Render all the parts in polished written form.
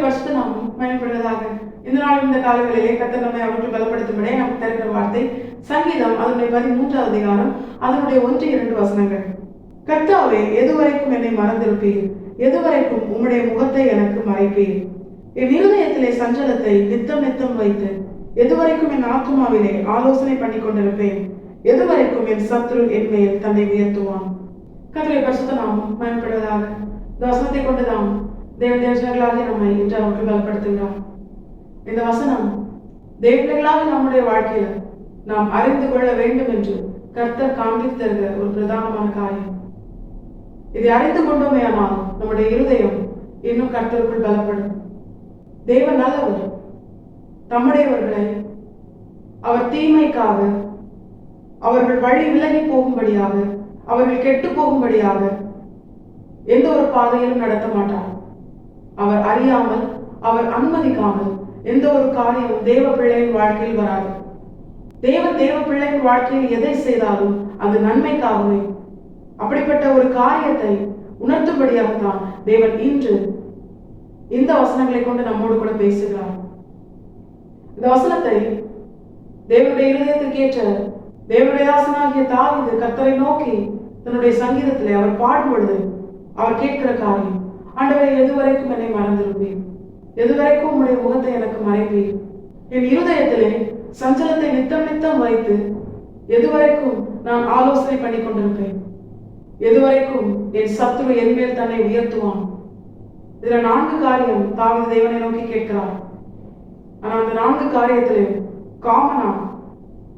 பரிசுத்த நாமம் பயன்படுவதாக. இந்த நாள் இந்த காலங்களிலே கர்த்தர் நம்மை அவர்கள் பலப்படுத்தும்படி நமக்கு தருகிற வார்த்தை சங்கீதம் அதனுடைய 13வது அதிகாரம் அதனுடைய 1-2 வசனங்கள். கர்த்தாவே, எதுவரைக்கும் என்னை மறந்திருப்பீர்? எதுவரைக்கும் உம்முடைய முகத்தை எனக்கு மறைப்பீர்? என் இருதயத்திலே சஞ்சலத்தை நித்தம் நித்தம் வைத்து எதுவரைக்கும் என் ஆத்துமாவிலே ஆலோசனை பண்ணி கொண்டிருப்பேன்? எதுவரைக்கும் என் சத்துரு என் மேல் தன்னை உயர்த்துவான்? கர்த்தருடைய பரிசுத்த நாமம் பயன்படுவதாக. இந்த வசனத்தை கொண்டுதான் தேவதேவர்களாக நம்மை இன்று அவர்கள் பலப்படுத்துகிறார். இந்த வசனம் தேவர்களாக நம்முடைய வாழ்க்கையில நாம் அறிந்து கொள்ள வேண்டும் என்று கர்த்தர் காண்பித்து தருகிற ஒரு பிரதானமான காரியம். இதை அறிந்து கொண்டோமே ஆனால் நம்முடைய இருதயம் இன்னும் கர்த்தருக்குள் பலப்படும். தேவன் நல்லவர். தம்முடையவர்களை அவர் தீமைக்காக, அவர்கள் வழி விலகி போகும்படியாக, அவர்கள் கெட்டு போகும்படியாக எந்த ஒரு பாதையிலும் நடத்த மாட்டார். அவர் அறியாமல், அவர் அனுமதிக்காமல் எந்த ஒரு காரியமும் தேவ பிள்ளையின் வாழ்க்கையில் வராது. தேவ பிள்ளையின் வாழ்க்கையில் எதை செய்தாலும் அது நன்மைக்காகவே. அப்படிப்பட்ட ஒரு காரியத்தை உணர்த்தும்படியாகத்தான் தேவன் இன்று இந்த வசனங்களை கொண்டு நம்மோடு கூட பேசுகிறார். இந்த வசனத்தை தேவனுடைய இருதயத்திற்கு ஏற்ற தேவனுடைய தாசனாகிய தாவீது கர்த்தரை நோக்கி தன்னுடைய சங்கீதத்திலே அவர் பாடும் பொழுது அவர் கேட்கிற காரியம், ஆண்டவரே, எதுவரைக்கும் என்னை மறந்திருப்பீர்? எதுவரைக்கும் உம்முடைய முகத்தை எனக்கு மறைப்பீர்? என் இருதயத்திலே சஞ்சலத்தை நித்தம் நித்தம் வைத்து எதுவரைக்கும் நான் ஆலோசனை பண்ணி கொண்டிருப்பேன்? எதுவரைக்கும் என் சத்துரு என் மேல் தன்னை உயர்த்துவான்? இதுல 4 காரியம் தாவீது தேவனை நோக்கி கேட்கிறார். ஆனா அந்த 4 காரியத்திலே காமனா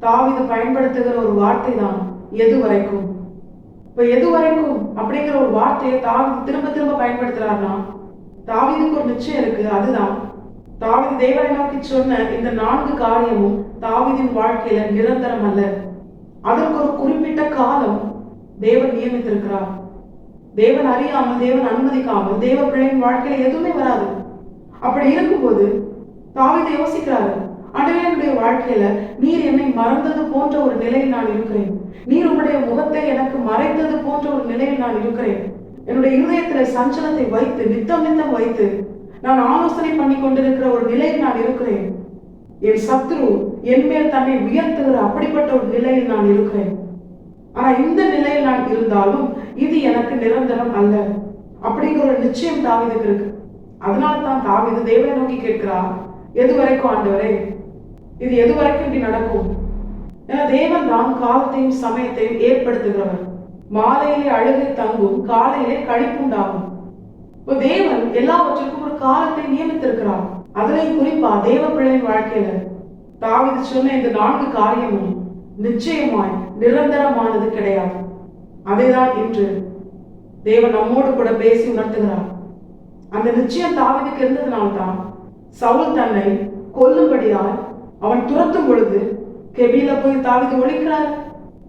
தாவீது பயன்படுத்துகிற ஒரு வார்த்தை தான் எதுவரைக்கும். இப்ப எதுவரைக்கும் அப்படிங்கிற ஒரு வார்த்தையை தாவீது திரும்ப திரும்ப பயன்படுத்துறாருன்னா தாவீதுக்கு ஒரு நிச்சயம் இருக்கு. அதுதான் தாவீது தேவனை நோக்கி சொன்ன இந்த 4 காரியமும் தாவீதின் வாழ்க்கையில நிரந்தரம் அல்ல. அதற்கு ஒரு குறிப்பிட்ட காலம் தேவன் நியமித்திருக்கிறார். தேவன் அறியாமல், தேவன் அனுமதிக்காமல் தேவ பிள்ளையின் வாழ்க்கையில எதுவுமே வராது. அப்படி இருக்கும்போது தாவீது யோசிக்கிறாரு, ஆண்டவரே, என்னுடைய வாழ்க்கையில நீர் என்னை மறந்தது போன்ற ஒரு நிலையில் நான் இருக்கிறேன். நீர் உம்முடைய முகத்தை எனக்கு மறைத்தது போன்ற ஒரு நிலையில் நான் இருக்கிறேன். என்னுடைய இருதயத்தில சஞ்சலத்தை வைத்து நித்தம் நித்தம் வைத்து நான் ஆலோசனை பண்ணி கொண்டிருக்கிற ஒரு நிலையில் நான் இருக்கிறேன். என் சத்ரு என் மேல் தன்னை உயர்த்துகிற அப்படிப்பட்ட ஒரு நிலையில் நான் இருக்கிறேன். ஆனா இந்த நிலையில் நான் இருந்தாலும் இது எனக்கு நிரந்தரம் அல்ல அப்படிங்கிற ஒரு நிச்சயம் தாவீதுக்கு இருக்கு. அதனால்தான் தாவீது தேவனை நோக்கி கேட்கிறார், எதுவரைக்கும் ஆண்டவரே? இது எதுவரைக்கும் இப்படி நடக்கும்? ஏன்னா தேவன் தான் காலத்தையும் சமயத்தையும் ஏற்படுத்துகிறவர். மாலையிலே அழுகை தங்கும், காலையிலே களிப்புண்டாகும். இப்போ தேவன் எல்லாவற்றுக்கும் ஒரு காலத்தை நியமித்திருக்கிறார். அதுலயும் குறிப்பா தேவ பிள்ளையின் வாழ்க்கையில தாவீது சொன்ன இந்த 4 காரியமும் நிச்சயமாய் நிரந்தரமானது கிடையாது. அதைதான் இன்று தேவன் நம்மோடு கூட பேசி உணர்த்துகிறார். அந்த நிச்சயம் தாவீதுக்கு இருந்ததுனால்தான் சவுல் தன்னை கொல்லும்படியால் அவன் துரத்தும் பொழுது கெபில போய் தாவீது ஒழிக்கிறார்,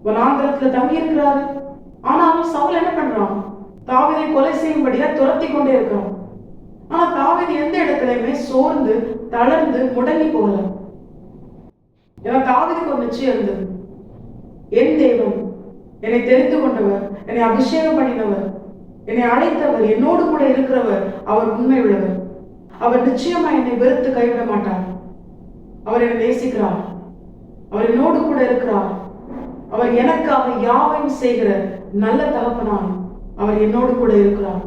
வனாந்திரத்துல தங்கி இருக்கிறாரு. ஆனாலும் சவுல் என்ன பண்றான்? தாவீதை கொலை செய்யும்படியா துரத்தி கொண்டே இருக்கிறான். ஆனா தாவீது எந்த இடத்துலயுமே சோர்ந்து தளர்ந்து முடங்கி போகல. ஏன்னா தாவீதுக்கு ஒரு நிச்சயம் இருந்தது, என் தேவன் என்னை தெரிந்து கொண்டவர், என்னை அபிஷேகம் பண்ணினவர், என்னை அழைத்தவர், என்னோடு கூட இருக்கிறவர், அவர் உண்மை உள்ளவர். அவர் நிச்சயமா என்னை வெறுத்து கைவிட மாட்டார். அவர் என்னை நேசிக்கிறார், அவர் என்னோடு கூட இருக்கிறார். அவர் எனக்காக யாவையும் செய்கிற நல்ல தகப்பனாய் அவர் என்னோடு கூட இருக்கிறார்.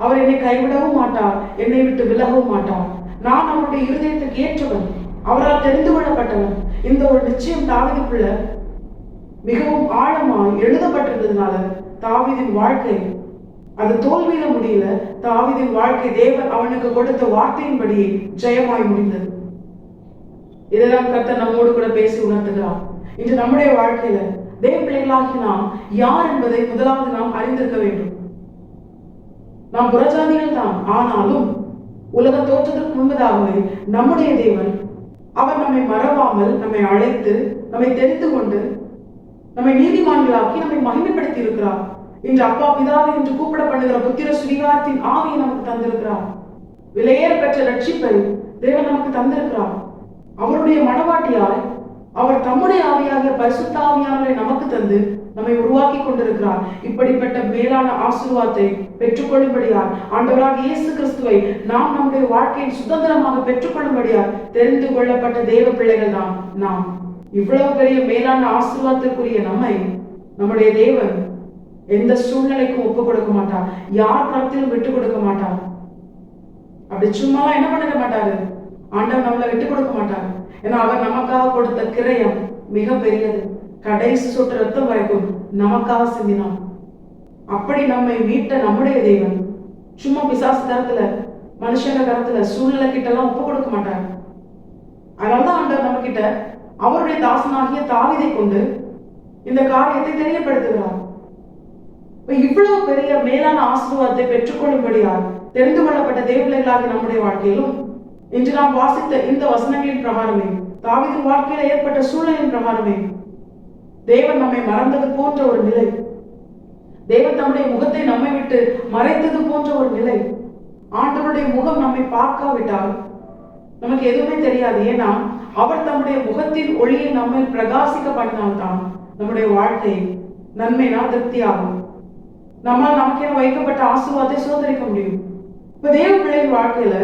அவர் என்னை கைவிடவும் மாட்டார், என்னை விட்டு விலகவும் மாட்டார். நான் அவருடைய இருதயத்துக்கு ஏற்றவன், அவரால் தெரிந்து கொள்ளப்பட்டவன். இந்த ஒரு நிச்சயம் தாவீதுக்குள்ள மிகவும் ஆழமாய் எழுதப்பட்டிருந்ததுனால தாவீதின் வாழ்க்கை அது தோல்வியில முடியல. தாவீதின் வாழ்க்கை தேவன் அவனுக்கு கொடுத்த வார்த்தையின்படி ஜெயமாய் முடிந்தது. இதெல்லாம் கர்த்தர் நம்மோடு கூட பேசி உணர்த்துகிறார். இன்று நம்முடைய வாழ்க்கையில தேவ பிள்ளைகளாகி நாம் யார் என்பதை முதலாவது நாம் அறிந்திருக்க வேண்டும். நாம் புறஜாதிகள் தான், ஆனாலும் உலக தோற்றத்திற்கு முன்பதாகவே நம்முடைய தேவன் அவர் நம்மை மறவாமல் நம்மை அழைத்து நம்மை தெரிந்து கொண்டு நம்மை நீதிமான்களாக்கி நம்மை மகிமைப்படுத்தி இருக்கிறார். இன்று அப்பா பிதாவை என்று கூப்பிட பண்ணுகிற புத்திர சுவீகாரத்தின் ஆவியை நமக்கு தந்திருக்கிறார். விலையேற பெற்ற ரட்சிப்பை தேவன் நமக்கு தந்திருக்கிறார். அவருடைய மனவாட்டியாய் அவர் தம்முடைய ஆவியாகிய பரிசுத்த ஆவியானவரை நமக்கு தந்து நம்மை உருவாக்கி கொண்டிருக்கிறார். இப்படிப்பட்ட மேலான ஆசீர்வாதத்தை பெற்றுக்கொள்ளும்படியார் ஆண்டவராக இயேசு கிறிஸ்துவை நாம் நம்முடைய வாழ்க்கையின் சுதந்திரமாக பெற்றுக்கொள்ளும்படியார் தெரிந்து கொள்ளப்பட்ட தேவ பிள்ளைகள் தான் நாம். இவ்வளவு பெரிய மேலான ஆசீர்வாதத்திற்குரிய நம்மை நம்முடைய தேவன் எந்த சூழ்நிலைக்கும் ஒப்பு கொடுக்க மாட்டார். யார் கருத்திலும் விட்டு கொடுக்க மாட்டார். அப்படி சும்மா என்ன பண்ண மாட்டாரு. ஆண்டவர் நம்மளை விட்டு கொடுக்க மாட்டார். ஏன்னா அவர் நமக்காக கொடுத்த கிரயம் மிக பெரியது. கடைசி சொட்டு ரத்தம் வரைக்கும் நமக்காக சிந்தினான். அப்படி நம்மை மீட்ட நம்முடைய தேவன் சும்மா பிசாசு கரத்துல மனுஷங்க கரத்துல சூழ்நிலை கிட்ட எல்லாம் ஒப்பு கொடுக்க மாட்டார். அதனாலதான் ஆண்டவர் நம்ம கிட்ட அவருடைய தாசனாகிய தாவீதை கொண்டு இந்த காரியத்தை தெரியப்படுத்துகிறார். இவ்வளவு பெரிய மேலான ஆசீர்வாதத்தை பெற்றுக்கொள்ளும்படியார் தெரிந்து கொள்ளப்பட்ட தேவபிள்ளைகளாக நம்முடைய வாழ்க்கையிலும் இன்று நாம் வாசித்த இந்த வசனங்களின் பிரகாரமே தாவீதின் வாழ்க்கையில ஏற்பட்ட சூழலின் பிரகாரமே தேவன் நம்மை மறந்தது போன்ற ஒரு நிலை, தேவன் தம்முடைய முகத்தை நம்மை விட்டு மறைத்தது போன்ற ஒரு நிலை, ஆண்டவருடைய முகம் நம்மை பார்க்காவிட்டால் நமக்கு எதுவுமே தெரியாது. ஏன்னா அவர் தம்முடைய முகத்தின் ஒளியை நம்மை பிரகாசிக்க பண்ணினால்தான் நம்முடைய வாழ்க்கை நன்மைனா திருப்தியாகும். நம்மால் நமக்கே வைக்கப்பட்ட ஆசீர்வாதத்தை சுதந்திரிக்க முடியும். இப்ப தேவ பிள்ளையின் வாழ்க்கையில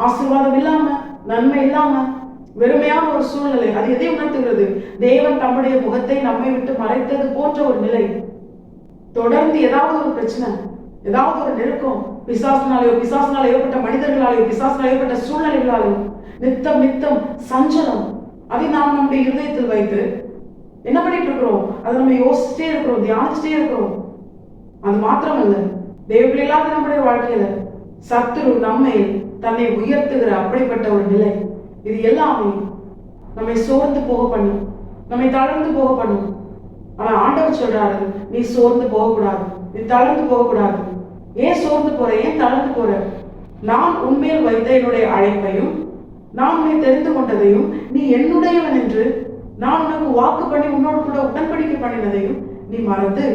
ஆசீர்வாதம் இல்லாம நன்மை இல்லாம வெறுமையான ஒரு சூழ்நிலை, அது எதை உணர்த்துகிறது? தேவன் தம்முடைய முகத்தை நம்மை விட்டு மறைத்தது போன்ற ஒரு நிலை. தொடர்ந்து ஏதாவது ஒரு பிரச்சனை, ஏதாவது ஒரு நெருக்கம், பிசாசினால ஏற்பட்ட மனிதர்களாலேயோ பிசாசினால் ஏற்பட்ட சூழ்நிலைகளாலேயோ நித்தம் நித்தம் சஞ்சலம், அதை நாம் நம்முடைய இருதயத்தில் வைத்து என்ன பண்ணிட்டு இருக்கிறோம்? அதை நம்ம யோசிச்சுட்டே இருக்கிறோம், தியானிச்சுட்டே இருக்கிறோம். அது மாத்திரமல்ல, தேவபிள்ளைகளாக நம்முடைய வாழ்க்கையில சத்துரு நம்மை தன்னை உயர்த்துகிற அப்படிப்பட்ட ஒரு நிலை, இது எல்லாமே நம்மை சோர்ந்து போக பண்ணும், நம்மை தளர்ந்து போக பண்ணும். ஆனா ஆண்டவர் சொல்றாரு, நீ சோர்ந்து போகக்கூடாது, நீ தளர்ந்து போகக்கூடாது. ஏன் சோர்ந்து போற? ஏன் தளர்ந்து போற? நான் உண்மையில் வைத்த என்னுடைய அழைப்பையும் நான் உன்னை தெரிந்து கொண்டதையும் நீ என்னுடையவன் என்று நான் உனக்கு வாக்கு பண்ணி உன்னோடு கூட உடன்படிக்கை பண்ணினதையும் நீ மறந்து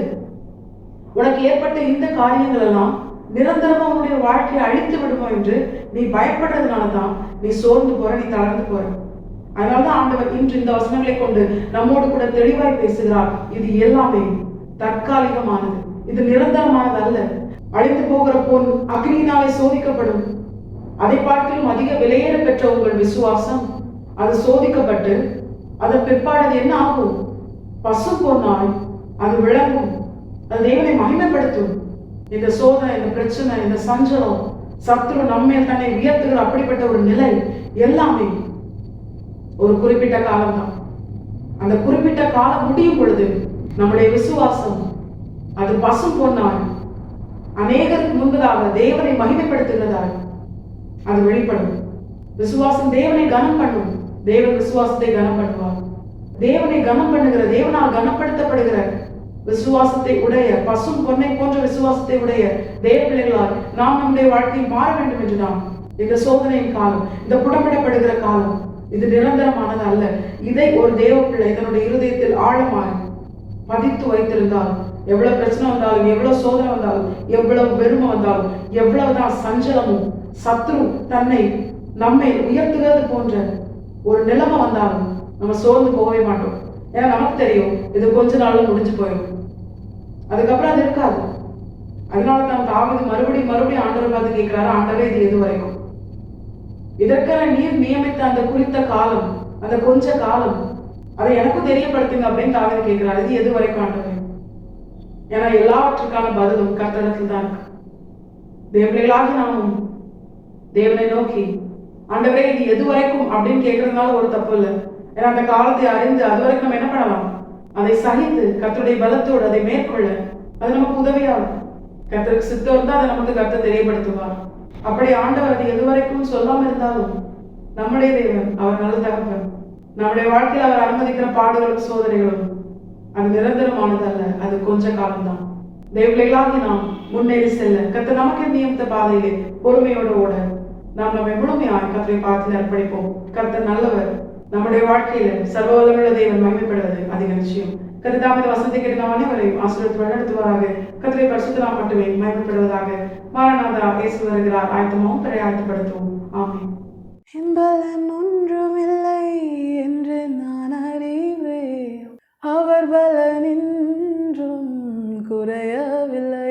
உனக்கு ஏற்பட்ட இந்த காரியங்கள் எல்லாம் நிரந்தரமா உன்னுடைய வாழ்க்கையை அழித்து விடுமோ என்று நீ பயப்படுறதுனாலதான் நீ சோர்ந்து போற, நீ தளர்ந்து போற. அதனாலதான் ஆண்டவர் இன்று இந்த வசனங்களை கொண்டு நம்மோடு கூட தெளிவாய் பேசுகிறார். இது எல்லாமே தற்காலிகமானது, இது நிரந்தரமானது அல்ல. அழிந்து போகிற பொன் அக்னியினாலே சோதிக்கப்படும். அதை பார்க்கிலும் அதிக விலையேற பெற்ற உங்கள் விசுவாசம் அது சோதிக்கப்பட்டு அதன் பிற்பாடு என்ன ஆகும்? பசு பொன்னாய் அது விளங்கும், அது தேவனை மகிமைப்படுத்தும். இந்த சோதனை, இந்த பிரச்சனை, இந்த சஞ்சலம், சத்துரு நம்மேல் தன்னை உயர்த்துகிற அப்படிப்பட்ட ஒரு நிலை எல்லாமே ஒரு குறிப்பிட்ட காலம் தான். அந்த குறிப்பிட்ட காலம் முடியும் பொழுது நம்முடைய விசுவாசம் அது பசு பொன்னாய் அநேகருக்கு முன்பதாக தேவனை மகிமைப்படுத்துகிறதாக அது வெளிப்படும். விசுவாசம் தேவனை கனம் பண்ணும், தேவன் விசுவாசத்தை கனம் பண்ணுவார். தேவனை கனம் பண்ணுகிற, தேவனால் கனப்படுத்தப்படுகிற விசுவாசத்தை உடைய, பசும் பொன்னை போன்ற விசுவாசத்தை உடைய தேவ பிள்ளைகளால் நாம் நம்முடைய வாழ்க்கையை மாற வேண்டும் என்று நாம் இந்த சோதனையின் காலம், இந்த புடமிடப்படுகிற காலம், இது நிரந்தரமானது அல்ல. இதை ஒரு தேவ பிள்ளை இதனுடைய இருதயத்தில் ஆழமாக பதித்து வைத்திருந்தால், எவ்வளவு பிரச்சனை வந்தாலும், எவ்வளவு சோதனை வந்தாலும், எவ்வளவு வெறுமை வந்தாலும், எவ்வளவுதான் சஞ்சலமும் சத்ரு தன்னை நம்மை உயர்த்துகிறது போன்ற ஒரு நிலைமை வந்தாலும் நம்ம சோர்ந்து போகவே மாட்டோம். ஏன்னா நமக்கு தெரியும் இது கொஞ்ச நாள்ல முடிஞ்சு போயிடும், அதுக்கப்புறம் அது இருக்காது. அதனாலதான் தாவீது மறுபடியும் ஆண்டவரை பார்த்து கேட்கிறாரு, ஆண்டவரே இது எது வரைக்கும்? இதற்கான நீர் நியமித்த அந்த குறித்த காலம், அந்த கொஞ்ச காலம், அதை எனக்கும் தெரியப்படுத்துங்க அப்படின்னு தாவீது கேட்கிறாரு. இது எது வரைக்கும் ஆண்டவரே? ஏன்னா எல்லாவற்றுக்கான பதிலும் கர்த்தரிடத்தில் தான் இருக்கு. தேவர்களாகி நாமும் தேவனை நோக்கி ஆண்டவரே இது எது வரைக்கும் அப்படின்னு கேட்கறதுனால ஒரு தப்பு இல்லை. ஏன்னா அந்த காலத்தை அறிந்து அது வரைக்கும் நம்ம என்ன பண்ணலாம்? அதை சகித்து கர்த்தருடைய பலத்தோடு அதை மேற்கொள்ள அது நமக்கு உதவியாகும். கர்த்தருக்கு சித்தம் இருந்தா அதை நமக்கு கர்த்தர் தெரியப்படுத்துவார். அப்படி ஆண்டவர் அது எது வரைக்கும் சொல்லாம இருந்தாலும் நம்முடைய தேவன் அவர் நல்ல தகப்பன். நம்முடைய வாழ்க்கையில் அவர் அனுமதிக்கிற பாடுகளும் சோதனைகளும் அது நிரந்தரமானது அல்ல, அது கொஞ்ச காலம்தான். தேவர்களாகி நாம் முன்னேறி செல்ல கர்த்தர் நமக்கு நியமித்த பாதையிலே பொறுமையோடு ஓட நாம் நம்மை முழுமையாக கர்த்தரை பார்த்து அர்ப்பணிப்போம். கர்த்தர் நல்லவர். நம்முடைய வாழ்க்கையில சர்வ வல்லமையுள்ள தேவன் மகிமைப்படுவது அதிக நிச்சயம். கர்த்தர் வசனத்தை கேட்டு நாம் அனைவரையும் ஆசீர்வாதத்தை வழிநடத்துவாராக. கர்த்தரை பரிசுத்த நாம் மட்டுமே மகிமைப்படுவதாக. மாரநாதா இயேசு வருகிறார், ஆயத்தமாகவும் பிறை ஆயத்தப்படுத்துவோம். ஆமென். என்பலன் ஒன்றுமில்லை என்று நான் அறிவேன், அவர் பலனின்றும் குறையவில்லை.